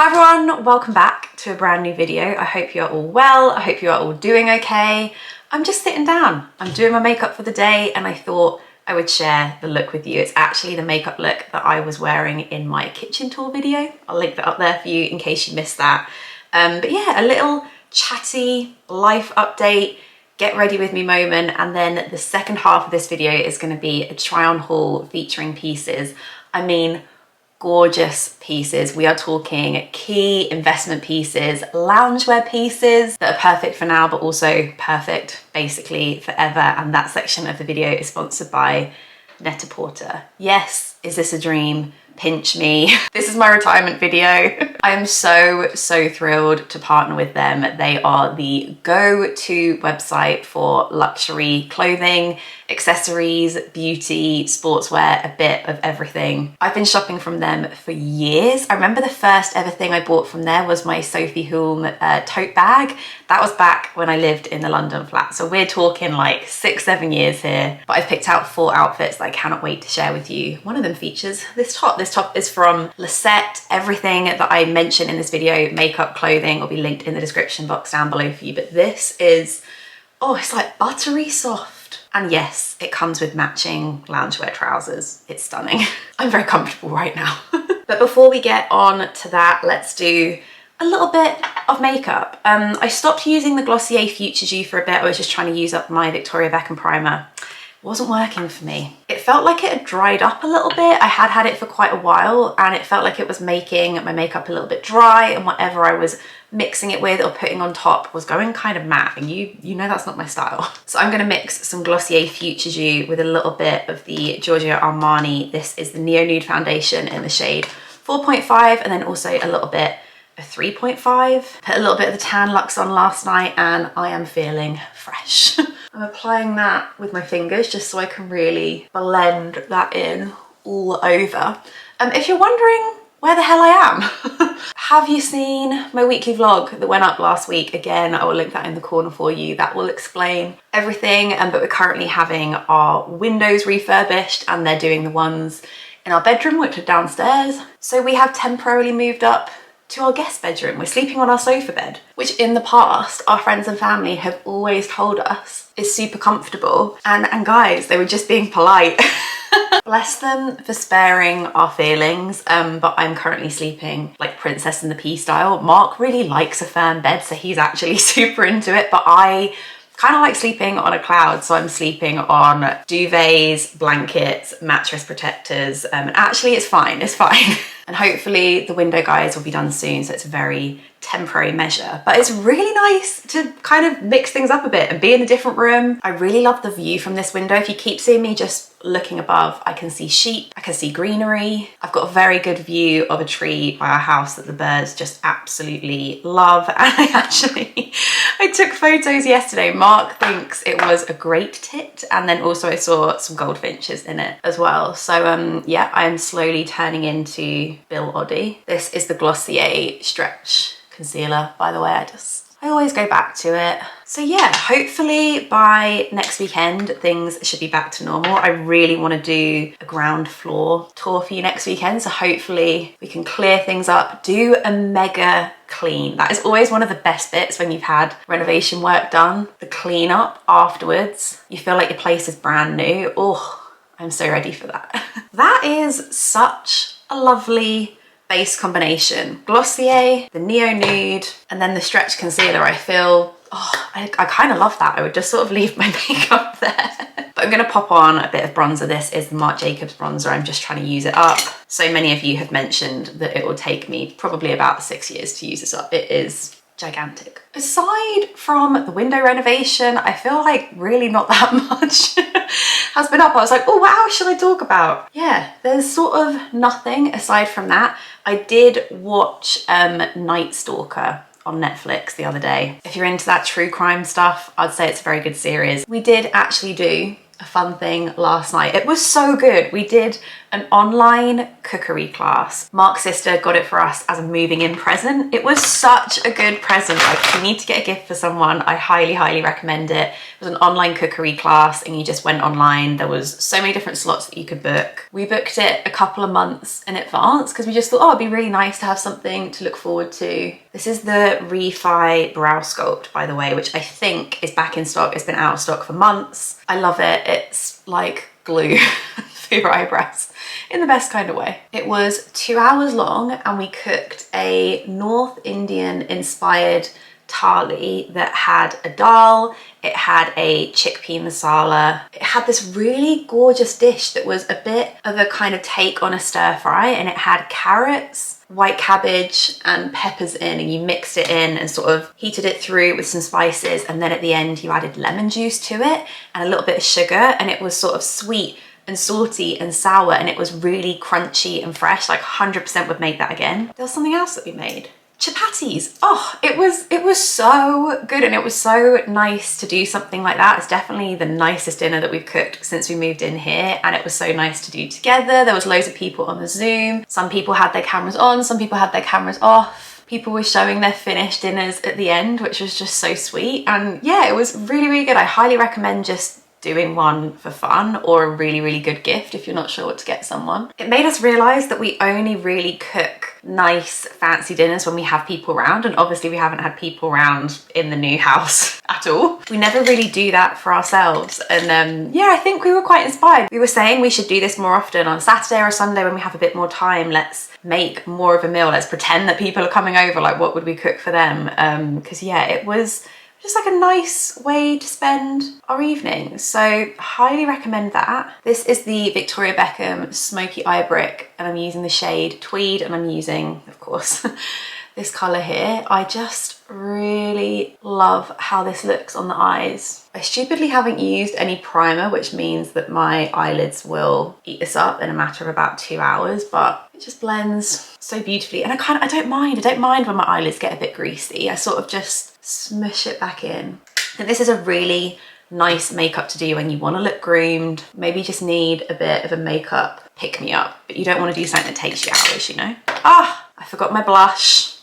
Hi everyone, welcome back to a brand new video. I hope you're all well. I hope you are all doing okay. I'm just sitting down. I'm doing my makeup for the day and I thought I would share the look with you. It's actually the makeup look that I was wearing in my kitchen tour video. I'll link that up there for you in case you missed that. But yeah, a little chatty life update, get ready with me moment, and then the second half of this video is going to be a try on haul featuring pieces. I mean, gorgeous pieces. We are talking key investment pieces, loungewear pieces that are perfect for now, but also perfect basically forever. And that section of the video is sponsored by Net-a-Porter. Yes, is this a dream? Pinch me. This is my retirement video. I am so thrilled to partner with them. They are the go-to website for luxury clothing, accessories, beauty, sportswear, a bit of everything. I've been shopping from them for years. I remember the first ever thing I bought from there was my Sophie Hulme tote bag. That was back when I lived in the London flat. So we're talking like 6-7 years here, but I've picked out 4 outfits that I cannot wait to share with you. One of them features this top. This top is from Lisette. Everything that I mention in this video, makeup, clothing, will be linked in the description box down below for you. But this is, oh, it's like buttery soft. And yes, it comes with matching loungewear trousers. It's stunning. I'm very comfortable right now. But before we get on to that, let's do a little bit of makeup. I stopped using the Glossier Future Dew for a bit. I was just trying to use up my Victoria Beckham primer. It wasn't working for me. It felt like it had dried up a little bit. I had had it for quite a while and it felt like it was making my makeup a little bit dry, and whatever I was mixing it with or putting on top was going kind of matte, and you know that's not my style. So I'm gonna mix some Glossier Future Dew with a little bit of the Giorgio Armani. This is the Neo Nude foundation in the shade 4.5, and then also a little bit of 3.5. Put a little bit of the Tan Luxe on last night and I am feeling fresh. I'm applying that with my fingers just so I can really blend that in all over. If you're wondering where the hell I am, have you seen my weekly vlog that went up last week? Again, I will link that in the corner for you. That will explain everything. But we're currently having our windows refurbished and they're doing the ones in our bedroom, which are downstairs. So we have temporarily moved up to our guest bedroom. We're sleeping on our sofa bed, which in the past, our friends and family have always told us is super comfortable. And guys, they were just being polite. Bless them for sparing our feelings, but I'm currently sleeping like Princess and the Pea style. Marc really likes a firm bed, so he's actually super into it, but I kind of like sleeping on a cloud, so I'm sleeping on duvets, blankets, mattress protectors, and actually it's fine, it's fine. And hopefully the window guys will be done soon, so it's a very temporary measure. But it's really nice to kind of mix things up a bit and be in a different room. I really love the view from this window. If you keep seeing me just looking above, I can see sheep, I can see greenery. I've got a very good view of a tree by our house that the birds just absolutely love. And I took photos yesterday. Marc thinks it was a great tit, and then also I saw some goldfinches in it as well. So yeah, I am slowly turning into Bill Oddie. This is the Glossier Stretch Concealer, by the way. I always go back to it. So yeah, hopefully by next weekend, things should be back to normal. I really want to do a ground floor tour for you next weekend. So hopefully we can clear things up, do a mega clean. That is always one of the best bits when you've had renovation work done. The clean up afterwards. You feel like your place is brand new. Oh, I'm so ready for that. That is such a lovely base combination. Glossier, the Neo Nude, and then the Stretch Concealer. I feel, oh, I kind of love that. I would just sort of leave my makeup there. But I'm gonna pop on a bit of bronzer. This is the Marc Jacobs bronzer. I'm just trying to use it up. So many of you have mentioned that it will take me probably about 6 years to use this up. It is gigantic. Aside from the window renovation, I feel like really not that much has been up. I was like, oh wow, should I talk about? Yeah, there's sort of nothing aside from that. I did watch Night Stalker on Netflix the other day. If you're into that true crime stuff, I'd say it's a very good series. We did actually do a fun thing last night. It was so good. We did an online cookery class. Marc's sister got it for us as a moving in present. It was such a good present. Like, if you need to get a gift for someone, I highly, highly recommend it. It was an online cookery class and you just went online. There was so many different slots that you could book. We booked it a couple of months in advance because we just thought, oh, it'd be really nice to have something to look forward to. This is the Refi Brow Sculpt, by the way, which I think is back in stock. It's been out of stock for months. I love it. It's like glue for your eyebrows in the best kind of way. It was 2 hours long and we cooked a North Indian inspired thali that had a dal, it had a chickpea masala, it had this really gorgeous dish that was a bit of a kind of take on a stir fry, and it had carrots, white cabbage and peppers in, and you mixed it in and sort of heated it through with some spices, and then at the end you added lemon juice to it and a little bit of sugar, and it was sort of sweet and salty and sour, and it was really crunchy and fresh. Like 100% would make that again. There was something else that we made. Chapatis. Oh, it was so good, and it was so nice to do something like that. It's definitely the nicest dinner that we've cooked since we moved in here, and it was so nice to do together. There was loads of people on the Zoom. Some people had their cameras on, some people had their cameras off. People were showing their finished dinners at the end, which was just so sweet. And yeah, it was really, really good. I highly recommend just doing one for fun or a really, really good gift if you're not sure what to get someone. It made us realise that we only really cook nice fancy dinners when we have people around, and obviously we haven't had people around in the new house at all. We never really do that for ourselves, and yeah, I think we were quite inspired. We were saying we should do this more often on Saturday or Sunday when we have a bit more time. Let's make more of a meal, let's pretend that people are coming over, like what would we cook for them, because yeah, it was just like a nice way to spend our evenings. So highly recommend that. This is the Victoria Beckham Smokey Eye Brick, and I'm using the shade Tweed, and I'm using, of course, this colour here. I just really love how this looks on the eyes. I stupidly haven't used any primer, which means that my eyelids will eat this up in a matter of about 2 hours, but it just blends so beautifully. And I don't mind when my eyelids get a bit greasy. I sort of just smush it back in. And this is a really nice makeup to do when you want to look groomed, maybe just need a bit of a makeup pick-me-up, but you don't want to do something that takes you hours, you know? Ah, I forgot my blush.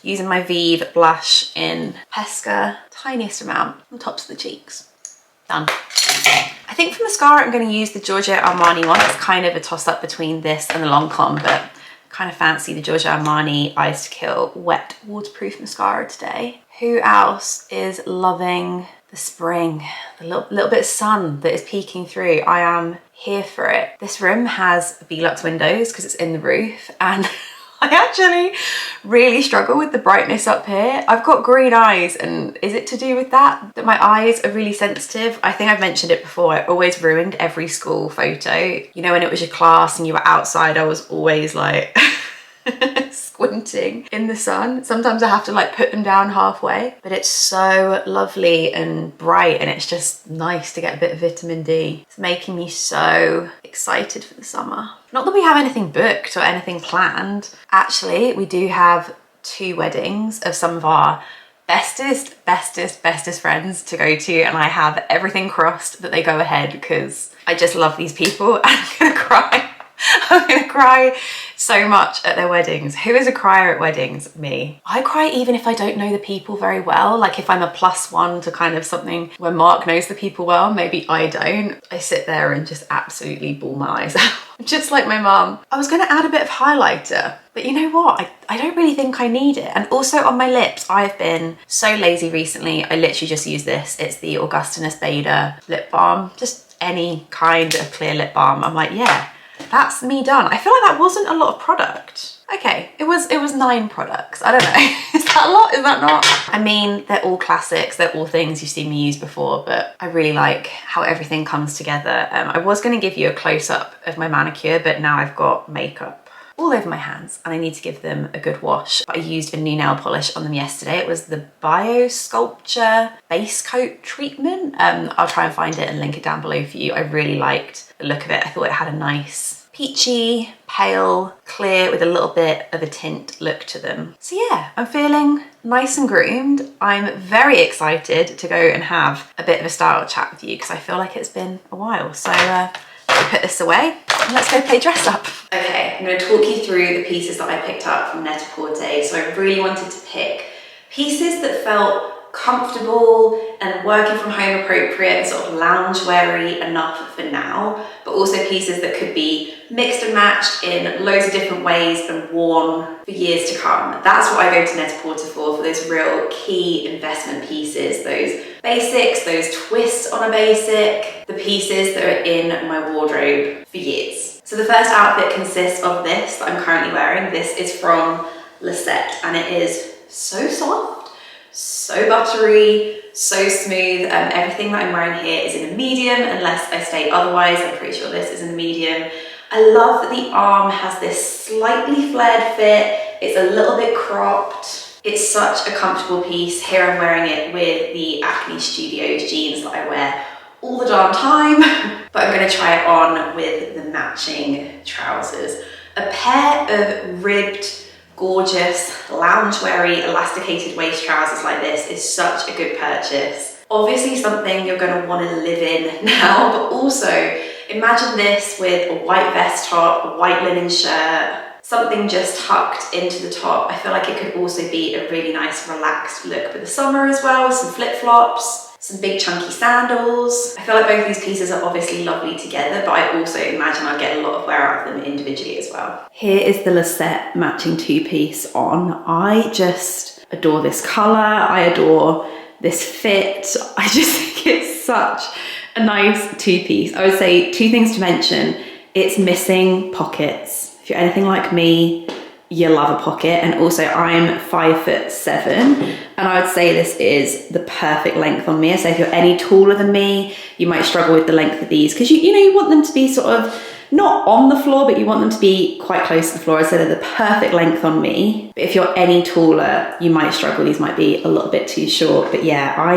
Using my Vive blush in Pesca, tiniest amount on the tops of the cheeks. Done. I think for mascara I'm going to use the Giorgio Armani one. It's kind of a toss-up between this and the Lancome, but kind of fancy the Giorgio Armani Eyes to Kill wet waterproof mascara today. Who else is loving the spring? The little bit of sun that is peeking through. I am here for it. This room has Velux windows because it's in the roof, and I actually really struggle with the brightness up here. I've got green eyes, and is it to do with that my eyes are really sensitive? I think I've mentioned it before. I always ruined every school photo. You know, when it was your class and you were outside, I was always like squinting in the sun. Sometimes I have to like put them down halfway, but it's so lovely and bright, and it's just nice to get a bit of vitamin D. It's making me so excited for the summer. Not that we have anything booked or anything planned. Actually, we do have 2 weddings of some of our bestest friends to go to, and I have everything crossed that they go ahead because I just love these people and I'm gonna cry. I'm gonna cry so much at their weddings. Who is a crier at weddings? Me. I cry even if I don't know the people very well. Like if I'm a +1 to kind of something where Marc knows the people well, maybe I don't. I sit there and just absolutely bawl my eyes out. Just like my mum. I was gonna add a bit of highlighter, but you know what? I don't really think I need it. And also on my lips, I've been so lazy recently. I literally just use this. It's the Augustinus Bader lip balm. Just any kind of clear lip balm. I'm like, yeah, that's me done. I feel like that wasn't a lot of product. Okay, it was 9 products. I don't know. Is that a lot? Is that not? I mean, they're all classics. They're all things you've seen me use before, but I really like how everything comes together. I was going to give you a close-up of my manicure, but now I've got makeup all over my hands and I need to give them a good wash. But I used a new nail polish on them yesterday. It was the Bio Sculpture base coat treatment. I'll try and find it and link it down below for you. I really liked the look of it. I thought it had a nice peachy, pale, clear with a little bit of a tint look to them. So yeah, I'm feeling nice and groomed. I'm very excited to go and have a bit of a style chat with you because I feel like it's been a while. So put this away and let's go play dress up. Okay, I'm going to talk you through the pieces that I picked up from Net-a-Porter. So I really wanted to pick pieces that felt comfortable and working from home appropriate and sort of loungewear-y enough for now, but also pieces that could be mixed and matched in loads of different ways and worn for years to come. That's what I go to Net-a-Porter for those real key investment pieces, those basics, those twists on a basic, the pieces that are in my wardrobe for years. So the first outfit consists of this that I'm currently wearing. This is from Lisette and it is so soft, so buttery, so smooth. Everything that I'm wearing here is in a medium unless I state otherwise. I'm pretty sure this is in a medium. I love that the arm has this slightly flared fit. It's a little bit cropped. It's such a comfortable piece. Here I'm wearing it with the Acne Studios jeans that I wear all the darn time, but I'm gonna try it on with the matching trousers. A pair of ribbed, gorgeous, loungewear-y, elasticated waist trousers like this is such a good purchase. Obviously something you're going to want to live in now, but also imagine this with a white vest top, a white linen shirt, something just tucked into the top. I feel like it could also be a really nice relaxed look for the summer as well, with some flip-flops, some big chunky sandals. I feel like both these pieces are obviously lovely together, but I also imagine I'll get a lot of wear out of them individually as well. Here is the Lisette matching two-piece on. I just adore this color. I adore this fit. I just think it's such a nice two-piece. I would say two things to mention. It's missing pockets. If you're anything like me, you love a pocket, and also I'm 5'7", and I would say this is the perfect length on me. So if you're any taller than me, you might struggle with the length of these because you know you want them to be sort of not on the floor, but you want them to be quite close to the floor. I'd say they're the perfect length on me. But if you're any taller, you might struggle. These might be a little bit too short. But yeah, I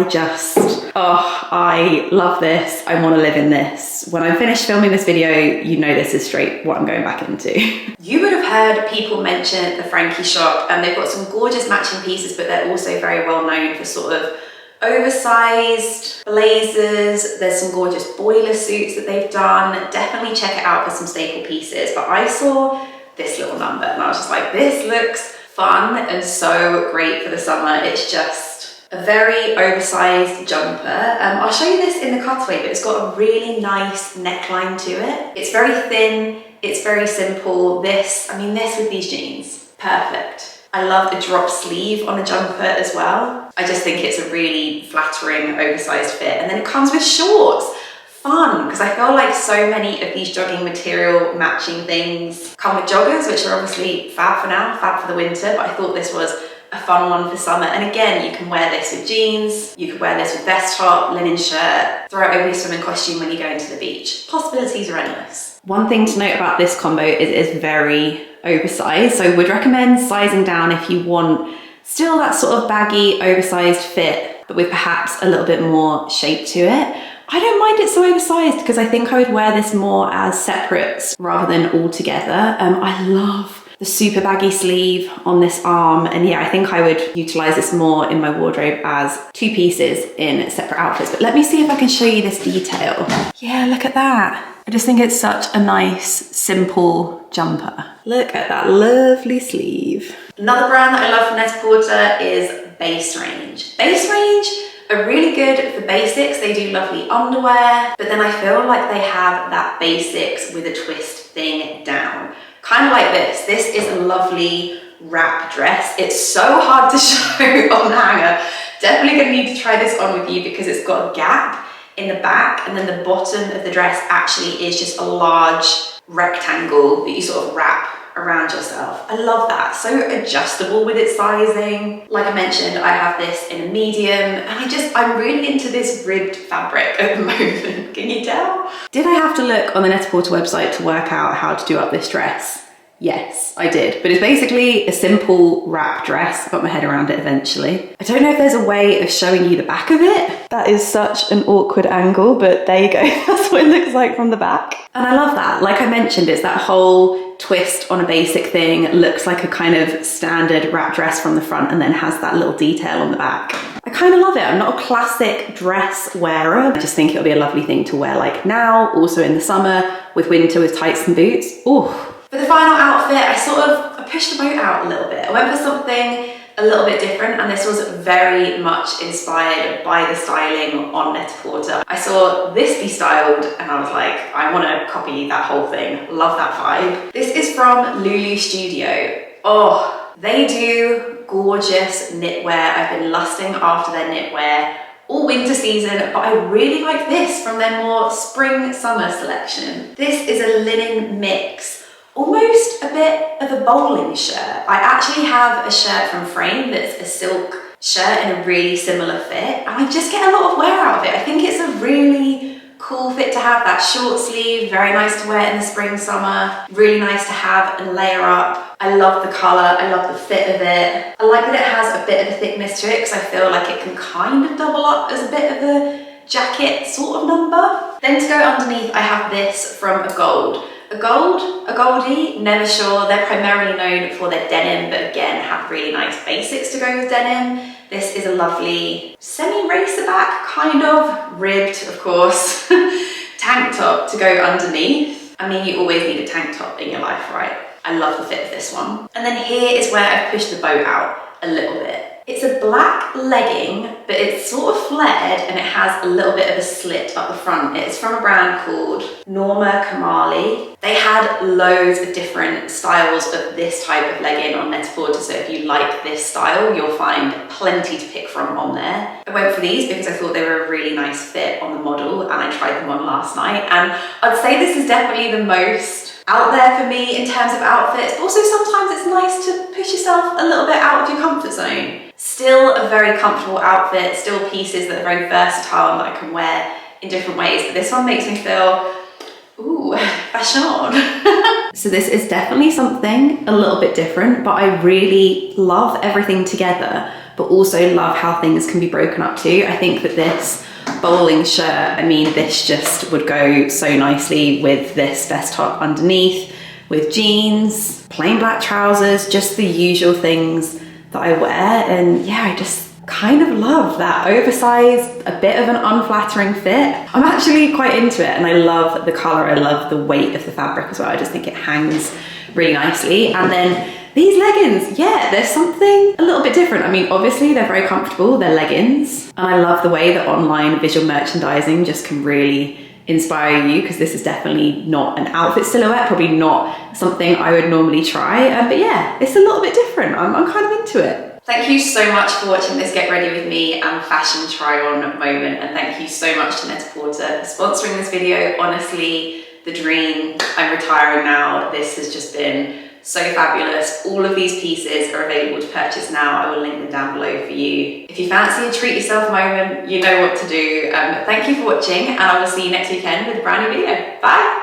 love this. I want to live in this. When I'm finished filming this video, you know this is straight what I'm going back into. You would have heard people mention the Frankie shop, and they've got some gorgeous matching pieces, but they're also very well known for sort of oversized blazers. There's some gorgeous boiler suits that they've done. Definitely check it out for some staple pieces. But I saw this little number and I was just like, this looks fun and so great for the summer. It's just a very oversized jumper. I'll show you this in the cutaway, but it's got a really nice neckline to it. It's very thin, it's very simple. This with these jeans, perfect. I love a drop sleeve on a jumper as well. I just think it's a really flattering, oversized fit. And then it comes with shorts. Fun, because I feel like so many of these jogging material matching things come with joggers, which are obviously fab for now, fab for the winter, but I thought this was a fun one for summer. And again, you can wear this with jeans, you could wear this with vest top, linen shirt, throw it over your swimming costume when you go into the beach. Possibilities are endless. One thing to note about this combo is it's very oversized, so would recommend sizing down if you want still that sort of baggy, oversized fit, but with perhaps a little bit more shape to it. I don't mind it so oversized because I think I would wear this more as separates rather than all together. I love the super baggy sleeve on this arm, and yeah, I think I would utilize this more in my wardrobe as two pieces in separate outfits. But let me see if I can show you this detail. Yeah, look at that. I just think it's such a nice, simple jumper. Look at that lovely sleeve. Another brand that I love from Net-a-Porter is Base Range. Base Range are really good for basics. They do lovely underwear, but then I feel like they have that basics with a twist thing down. Kind of like this. This is a lovely wrap dress. It's so hard to show on the hanger. Definitely gonna need to try this on with you because it's got a gap in the back, and then the bottom of the dress actually is just a large rectangle that you sort of wrap around yourself. I love that. So adjustable with its sizing. Like I mentioned, I have this in a medium, and I'm really into this ribbed fabric at the moment. Can you tell? Did I have to look on the Net-a-Porter website to work out how to do up this dress? Yes, I did. But it's basically a simple wrap dress. I got my head around it eventually. I don't know if there's a way of showing you the back of it. That is such an awkward angle, but there you go. That's what it looks like from the back. And I love that. Like I mentioned, it's that whole twist on a basic thing. It looks like a kind of standard wrap dress from the front and then has that little detail on the back. I kind of love it. I'm not a classic dress wearer. I just think it'll be a lovely thing to wear like now, also in the summer, with winter with tights and boots. Ooh. For the final outfit, I pushed the boat out a little bit. I went for something a little bit different, and this was very much inspired by the styling on Net-a-Porter. I saw this be styled and I was like, I want to copy that whole thing. Love that vibe. This is from Lulu Studio. Oh, they do gorgeous knitwear. I've been lusting after their knitwear all winter season, but I really like this from their more spring-summer selection. This is a linen mix. Almost a bit of a bowling shirt. I actually have a shirt from Frame that's a silk shirt in a really similar fit, and I just get a lot of wear out of it. I think it's a really cool fit to have, that short sleeve, very nice to wear in the spring, summer, really nice to have and layer up. I love the color, I love the fit of it. I like that it has a bit of a thickness to it because I feel like it can kind of double up as a bit of a jacket sort of number. Then to go underneath, I have this from a gold. A goldie, never sure. They're primarily known for their denim, but again, have really nice basics to go with denim. This is a lovely semi-racer back, kind of, ribbed, of course, tank top to go underneath. I mean, you always need a tank top in your life, right? I love the fit of this one. And then here is where I've pushed the boat out a little bit. It's a black legging, but it's sort of flared and it has a little bit of a slit up the front. It's from a brand called Norma Kamali. They had loads of different styles of this type of legging on Net-a-Porter, so if you like this style, you'll find plenty to pick from on there. I went for these because I thought they were a really nice fit on the model, and I tried them on last night, and I'd say this is definitely the most out there for me in terms of outfits, but also sometimes it's nice to push yourself a little bit out of your comfort zone. Still a very comfortable outfit, still pieces that are very versatile and that I can wear in different ways, but this one makes me feel, ooh, fashion. So this is definitely something a little bit different, but I really love everything together, but also love how things can be broken up too. I think that this bowling shirt, I mean, this just would go so nicely with this vest top underneath, with jeans, plain black trousers, just the usual things that I wear. And yeah, I just kind of love that oversized, a bit of an unflattering fit. I'm actually quite into it, and I love the color, I love the weight of the fabric as well. I just think it hangs really nicely. And then these leggings, yeah, there's something a little bit different. I mean, obviously they're very comfortable, they're leggings. And I love the way that online visual merchandising just can really inspire you, because this is definitely not an outfit silhouette, probably not something I would normally try. But yeah, it's a little bit different. I'm kind of into it. Thank you so much for watching this Get Ready With Me and fashion try on moment. And thank you so much to Net-a-Porter for sponsoring this video. Honestly, the dream. I'm retiring now. This has just been so fabulous. All of these pieces are available to purchase now. I will link them down below for you. If you fancy a treat yourself moment, you know what to do. Thank you for watching, and I will see you next weekend with a brand new video. Bye.